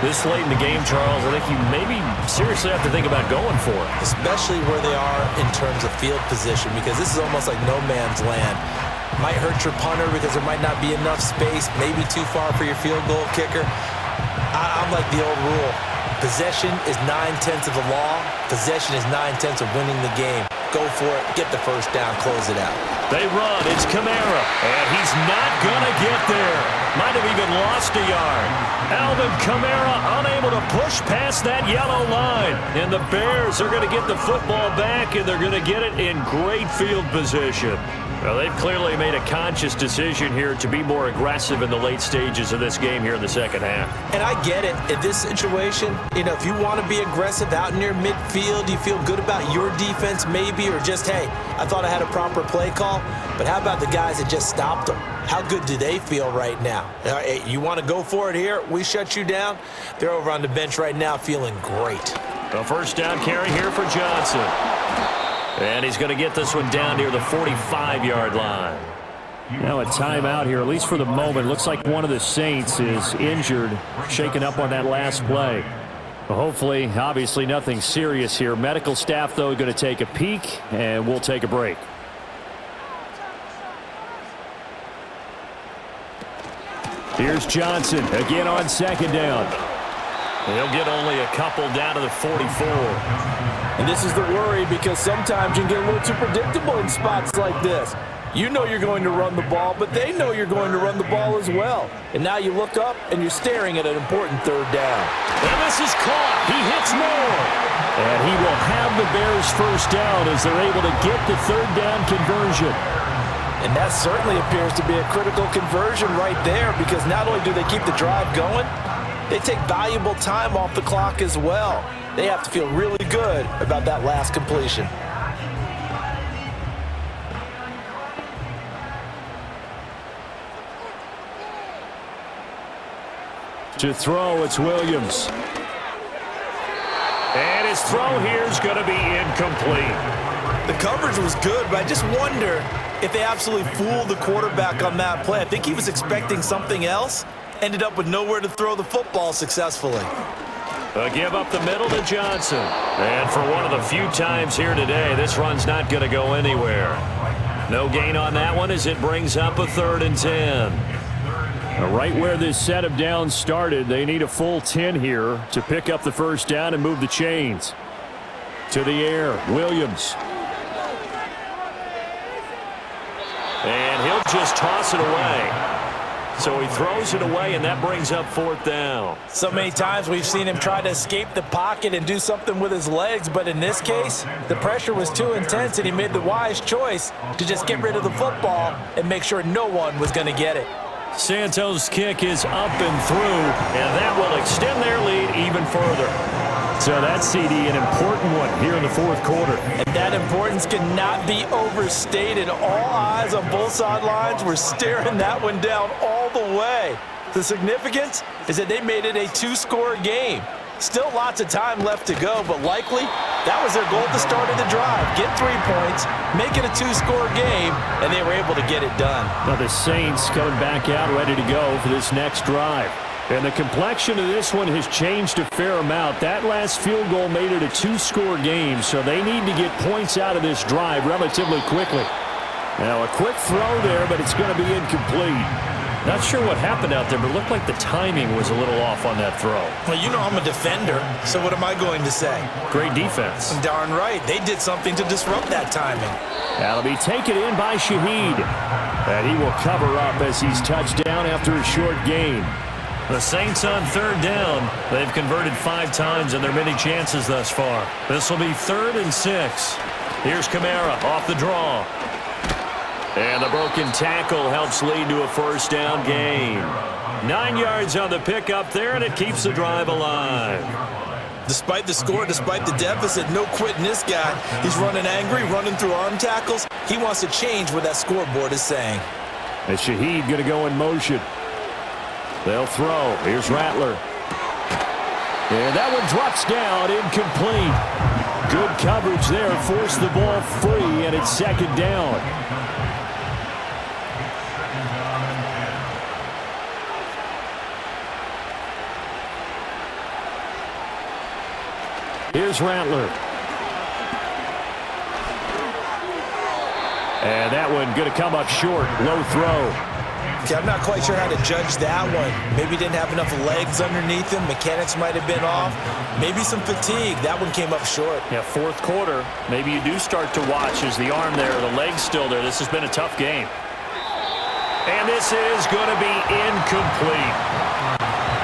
This late in the game, Charles, I think you maybe seriously have to think about going for it. Especially where they are in terms of field position, because this is almost like no man's land. Might hurt your punter because there might not be enough space, maybe too far for your field goal kicker. I'm like the old rule. possession is 9/10 of the law. Possession is 9/10 of winning the game. Go for it. Get the first down. Close it out. They run. It's Kamara. And he's not going to get there. Might have even lost a yard. Alvin Kamara unable to push past that yellow line. And the Bears are going to get the football back, and they're going to get it in great field position. Well, they've clearly made a conscious decision here to be more aggressive in the late stages of this game here in the second half. And I get it. In this situation, if you want to be aggressive out near midfield, you feel good about your defense maybe, or just, hey, I thought I had a proper play call. But how about the guys that just stopped them? How good do they feel right now? Hey, you want to go for it here? We shut you down? They're over on the bench right now feeling great. A first down carry here for Johnson. And he's going to get this one down near the 45-yard line. Now a timeout here, at least for the moment. Looks like one of the Saints is injured, shaken up on that last play. Well, hopefully, obviously nothing serious here. Medical staff, though, going to take a peek, and we'll take a break. Here's Johnson again on second down. He'll get only a couple down to the 44. And this is the worry, because sometimes you can get a little too predictable in spots like this. You know you're going to run the ball, but they know you're going to run the ball as well. And now you look up and you're staring at an important third down. And this is caught. He hits Moore. And he will have the Bears first down as they're able to get the third down conversion. And that certainly appears to be a critical conversion right there, because not only do they keep the drive going, they take valuable time off the clock as well. They have to feel really good about that last completion. To throw, it's Williams. And his throw here is going to be incomplete. The coverage was good, but I just wonder if they absolutely fooled the quarterback on that play. I think he was expecting something else. Ended up with nowhere to throw the football successfully. A give up the middle to Johnson. And for one of the few times here today, this run's not going to go anywhere. No gain on that one as it brings up a 3rd and 10. Right where this set of downs started, they need a full 10 here to pick up the first down and move the chains. To the air, Williams. And he'll just toss it away. So he throws it away, and that brings up 4th down. So many times we've seen him try to escape the pocket and do something with his legs, but in this case, the pressure was too intense, and he made the wise choice to just get rid of the football and make sure no one was going to get it. Santos' kick is up and through, and that will extend their lead even further. So that's, CD, an important one here in the 4th quarter. And that importance cannot be overstated. All eyes on both sidelines were staring that one down all the way. The significance is that they made it a 2-score game. Still lots of time left to go, but likely that was their goal at the start of the drive. Get 3 points, make it a 2-score game, and they were able to get it done. Now the Saints coming back out ready to go for this next drive. And the complexion of this one has changed a fair amount. That last field goal made it a 2-score game, so they need to get points out of this drive relatively quickly. Now a quick throw there, but it's going to be incomplete. Not sure what happened out there, but it looked like the timing was a little off on that throw. Well, you know I'm a defender, so what am I going to say? Great defense. Darn right. They did something to disrupt that timing. That'll be taken in by Shaheed. And he will cover up as he's touched down after a short gain. The Saints on 3rd down. They've converted 5 times in their many chances thus far. This will be 3rd and 6. Here's Kamara off the draw. And the broken tackle helps lead to a first down gain. 9 yards on the pickup there, and it keeps the drive alive. Despite the score, despite the deficit, no quitting this guy. He's running angry, running through arm tackles. He wants to change what that scoreboard is saying. And Shaheed going to go in motion. They'll throw. Here's Rattler. And that one drops down, incomplete. Good coverage there, forced the ball free, and it's 2nd down. Here's Rattler. And that one going to come up short. Low throw. Okay, I'm not quite sure how to judge that one. Maybe didn't have enough legs underneath him. Mechanics might have been off. Maybe some fatigue. That one came up short. Yeah, fourth quarter, maybe you do start to watch as the arm there, the leg's still there. This has been a tough game. And this is going to be incomplete.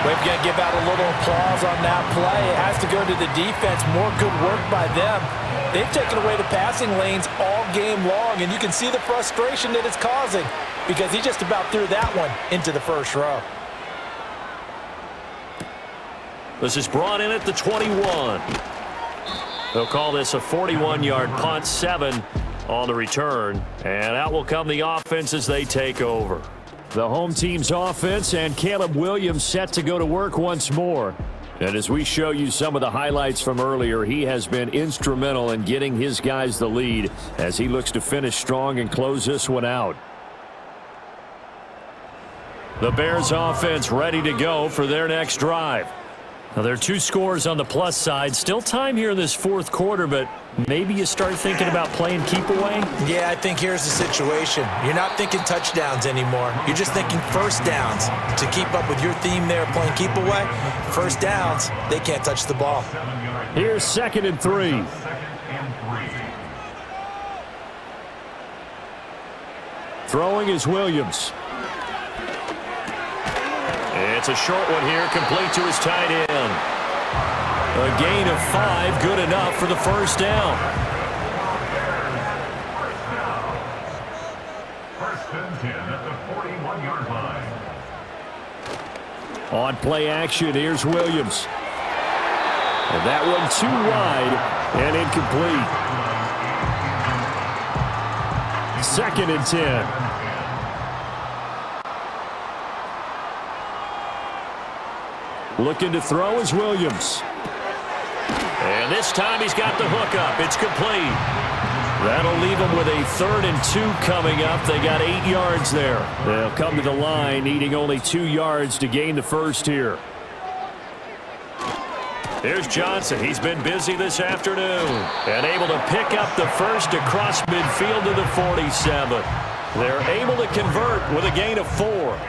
We're going to give out a little applause on that play. It has to go to the defense. More good work by them. They've taken away the passing lanes all game long, and you can see the frustration that it's causing because he just about threw that one into the first row. This is brought in at the 21. They'll call this a 41-yard punt, 7 on the return, and out will come the offense as they take over. The home team's offense and Caleb Williams set to go to work once more. And as we show you some of the highlights from earlier, he has been instrumental in getting his guys the lead as he looks to finish strong and close this one out. The Bears offense ready to go for their next drive. Now, there are 2 scores on the plus side. Still time here in this fourth quarter, but maybe you start thinking about playing keep away? Yeah, I think here's the situation. You're not thinking touchdowns anymore. You're just thinking first downs. To keep up with your theme there, playing keep away, first downs, they can't touch the ball. Here's 2nd and 3. Throwing is Williams. It's a short one here, complete to his tight end. A gain of 5, good enough for the first down. First and 10 at the 41-yard line. On play action, here's Williams. And that one too wide and incomplete. 2nd and 10. Looking to throw is Williams. And this time he's got the hook up. It's complete. That'll leave them with a 3rd and 2 coming up. They got 8 yards there. They'll come to the line needing only 2 yards to gain the first here. Here's Johnson. He's been busy this afternoon and able to pick up the first across midfield to the 47. They're able to convert with a gain of 4.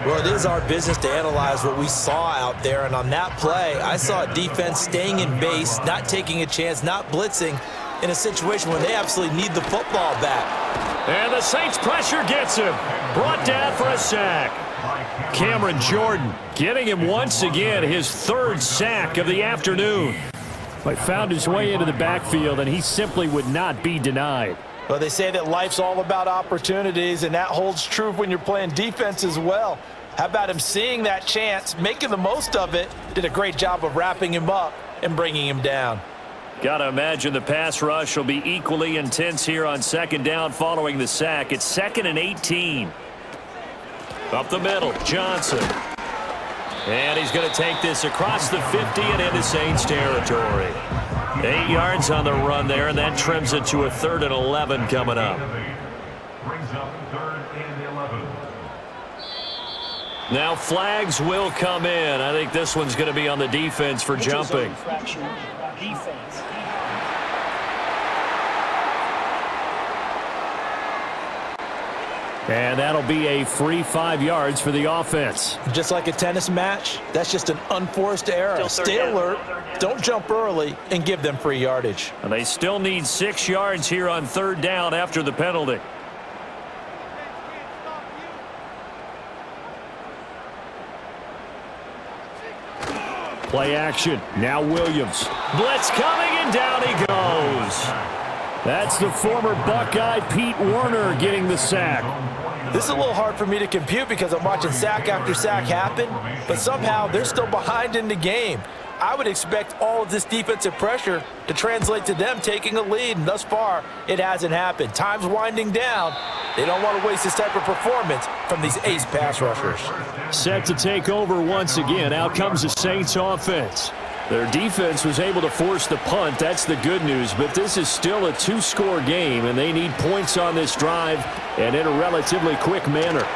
Well, it is our business to analyze what we saw out there, and on that play, I saw a defense staying in base, not taking a chance, not blitzing in a situation where they absolutely need the football back. And the Saints pressure gets him. Brought down for a sack. Cameron Jordan getting him once again, his 3rd sack of the afternoon. But found his way into the backfield, and he simply would not be denied. Well, they say that life's all about opportunities, and that holds true when you're playing defense as well. How about him seeing that chance, making the most of it, did a great job of wrapping him up and bringing him down. Got to imagine the pass rush will be equally intense here on 2nd down following the sack. It's 2nd and 18. Up the middle, Johnson. And he's going to take this across the 50 and into Saints territory. 8 yards on the run there, and that trims it to a 3rd and 11 coming up. Brings up 3rd and 11. Now flags will come in. I think this one's going to be on the defense for jumping. Defense. And that'll be a free 5 yards for the offense. Just like a tennis match, that's just an unforced error. Stay alert, don't jump early, and give them free yardage. And they still need 6 yards here on 3rd down after the penalty. Play action. Now Williams. Blitz coming, and down he goes. That's the former Buckeye Pete Werner getting the sack. This is a little hard for me to compute because I'm watching sack after sack happen, but somehow they're still behind in the game. I would expect all of this defensive pressure to translate to them taking a lead, and thus far, it hasn't happened. Time's winding down. They don't want to waste this type of performance from these ace pass rushers. Set to take over once again. Out comes the Saints offense. Their defense was able to force the punt. That's the good news, but this is still a 2-score game, and they need points on this drive and in a relatively quick manner.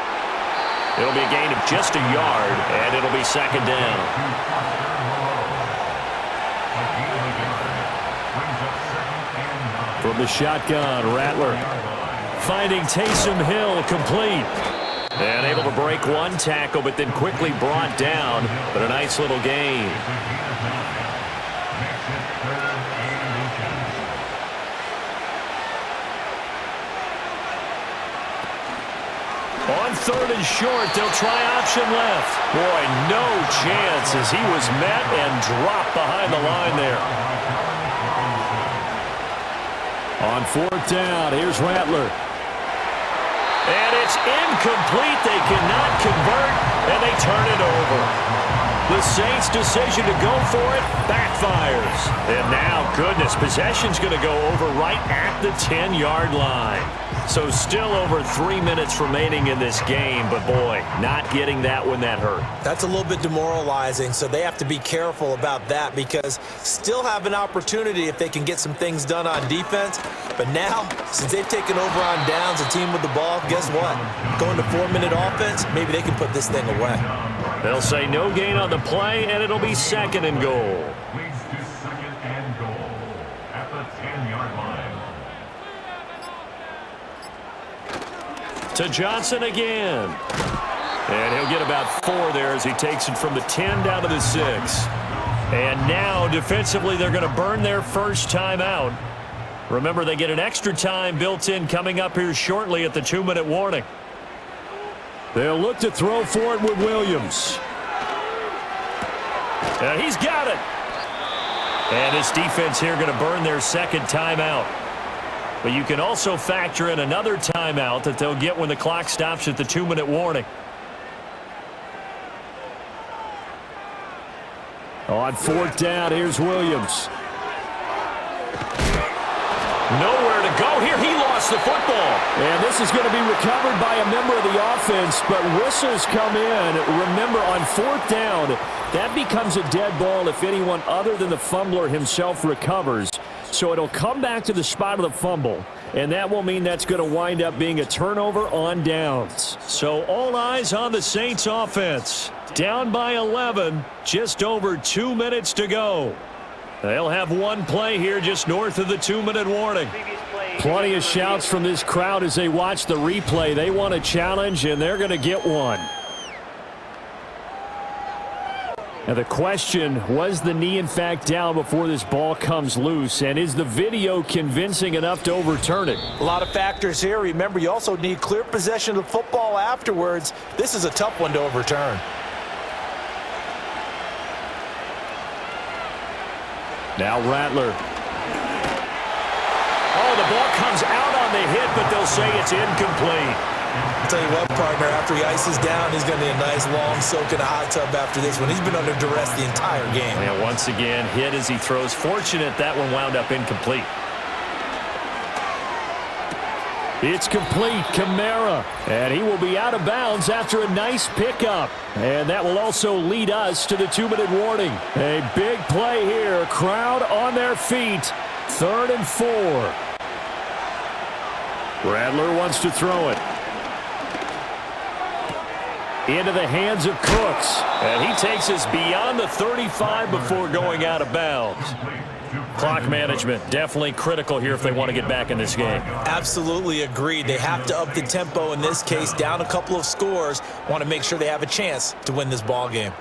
It'll be a gain of just a yard, and it'll be 2nd down. From the shotgun, Rattler finding Taysom Hill complete. And able to break one tackle, but then quickly brought down. But a nice little gain. On 3rd and short, they'll try option left. Boy, no chance as he was met and dropped behind the line there. On 4th down, here's Rattler. And it's incomplete. They cannot convert, and they turn it over. The Saints' decision to go for it backfires. And now, goodness, possession's going to go over right at the 10-yard line. So still over 3 minutes remaining in this game, but boy, not getting that when that hurt. That's a little bit demoralizing, so they have to be careful about that because still have an opportunity if they can get some things done on defense. But now, since they've taken over on downs, a team with the ball, guess what? Going to 4-minute offense, maybe they can put this thing away. They'll say no gain on the play, and it'll be 2nd and goal. Leads to 2nd and goal at the 10-yard line. To Johnson again. And he'll get about 4 there as he takes it from the 10 down to the 6. And now, defensively, they're going to burn their first timeout. Remember, they get an extra time built in coming up here shortly at the 2-minute warning. They'll look to throw for it with Williams. And he's got it. And this defense here going to burn their 2nd timeout. But you can also factor in another timeout that they'll get when the clock stops at the 2-minute warning. On 4th down, here's Williams. Nowhere to go here. He lost the football. And this is going to be recovered by a member of the offense, but whistles come in. Remember, on 4th down, that becomes a dead ball if anyone other than the fumbler himself recovers. So it'll come back to the spot of the fumble, and that will mean that's going to wind up being a turnover on downs. So all eyes on the Saints offense. Down by 11, just over 2 minutes to go. They'll have one play here just north of the 2-minute warning. Plenty of shouts from this crowd as they watch the replay. They want a challenge, and they're going to get one. Now the question, was the knee in fact down before this ball comes loose? And is the video convincing enough to overturn it? A lot of factors here. Remember, you also need clear possession of the football afterwards. This is a tough one to overturn. Now Rattler. Oh, the ball comes out on the hit, but they'll say it's incomplete. I'll tell you what, partner, after he ices down, he's going to need a nice long soak in a hot tub after this one. He's been under duress the entire game. And once again, hit as he throws. Fortunate that one wound up incomplete. It's complete, Kamara. And he will be out of bounds after a nice pickup. And that will also lead us to the 2-minute warning. A big play here. Crowd on their feet. 3rd and 4. Rattler wants to throw it. Into the hands of Cooks. And he takes us beyond the 35 before going out of bounds. Clock management definitely critical here if they want to get back in this game. Absolutely agreed. They have to up the tempo in this case, down a couple of scores. Want to make sure they have a chance to win this ball game.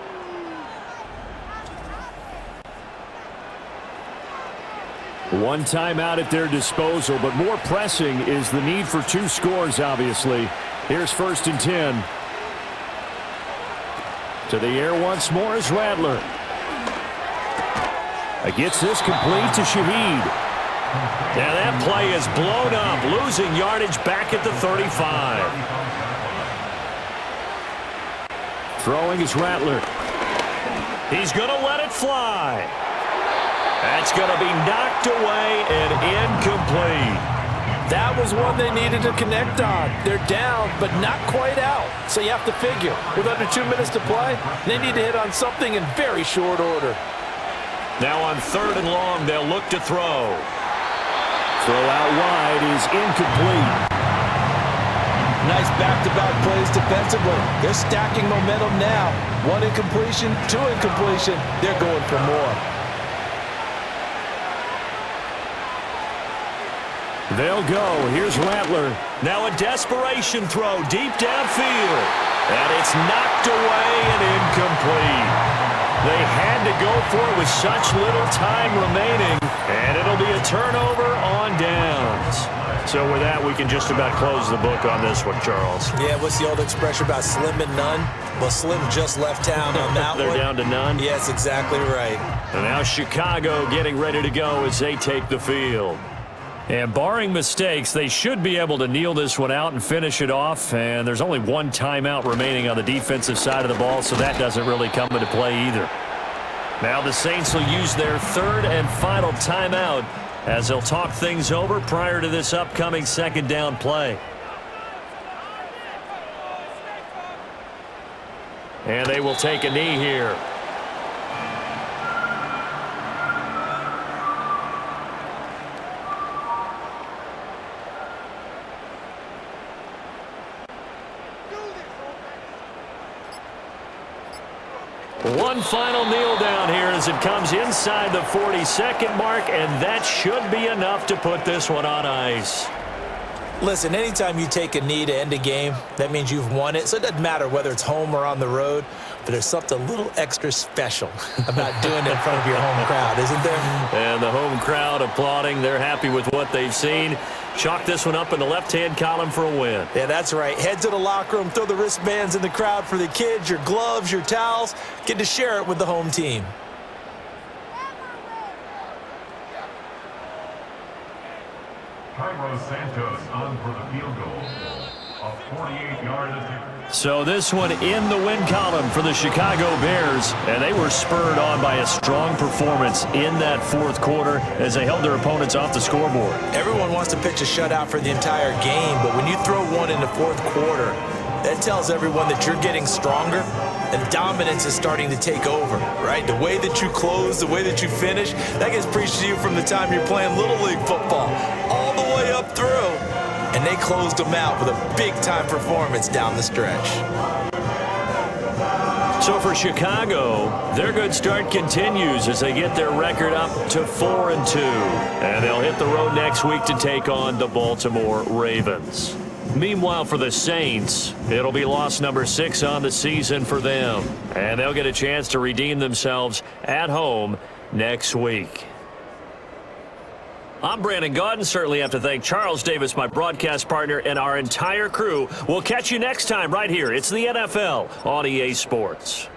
One timeout at their disposal, but more pressing is the need for 2 scores, obviously. Here's 1st and 10. To the air once more is Rattler. Gets this complete to Shaheed. Now that play is blown up, losing yardage back at the 35. Throwing is Rattler. He's going to let it fly. That's going to be knocked away and incomplete. That was one they needed to connect on. They're down, but not quite out. So you have to figure, with under 2 minutes to play, they need to hit on something in very short order. Now on 3rd and long, they'll look to throw. Throw out wide is incomplete. Nice back-to-back plays defensively. They're stacking momentum now. 1 incompletion, 2 incompletion. They're going for more. They'll go. Here's Rattler. Now a desperation throw deep downfield. And it's knocked away and incomplete. They had to go for it with such little time remaining. And it'll be a turnover on downs. So with that, we can just about close the book on this one, Charles. Yeah, what's the old expression about slim and none? Well, Slim just left town on that They're one. down to none? Yes, exactly right. And now Chicago getting ready to go as they take the field. And barring mistakes, they should be able to kneel this one out and finish it off. And there's only one timeout remaining on the defensive side of the ball, so that doesn't really come into play either. Now the Saints will use their third and final timeout as they'll talk things over prior to this upcoming second down play. And they will take a knee here. One final kneel down here as it comes inside the 40-second mark, and that should be enough to put this one on ice. Listen, anytime you take a knee to end a game, that means you've won it. So it doesn't matter whether it's home or on the road, but there's something a little extra special about doing it in front of your home crowd, isn't there? And the home crowd applauding. They're happy with what they've seen. Chalk this one up in the left-hand column for a win. Yeah, that's right. Head to the locker room, throw the wristbands in the crowd for the kids, your gloves, your towels. Get to share it with the home team. Cairo Santos on for the field goal. A 48-yard attempt. So this one in the win column for the Chicago Bears, and they were spurred on by a strong performance in that fourth quarter as they held their opponents off the scoreboard. Everyone wants to pitch a shutout for the entire game, but when you throw one in the fourth quarter, that tells everyone that you're getting stronger and dominance is starting to take over, right? The way that you close, the way that you finish, that gets preached to you from the time you're playing Little League football all the way up through. And they closed them out with a big-time performance down the stretch. So for Chicago, their good start continues as they get their record up to 4-2. And they'll hit the road next week to take on the Baltimore Ravens. Meanwhile, for the Saints, it'll be loss number 6 on the season for them. And they'll get a chance to redeem themselves at home next week. I'm Brandon Gaudin. Certainly have to thank Charles Davis, my broadcast partner, and our entire crew. We'll catch you next time right here. It's the NFL on EA Sports.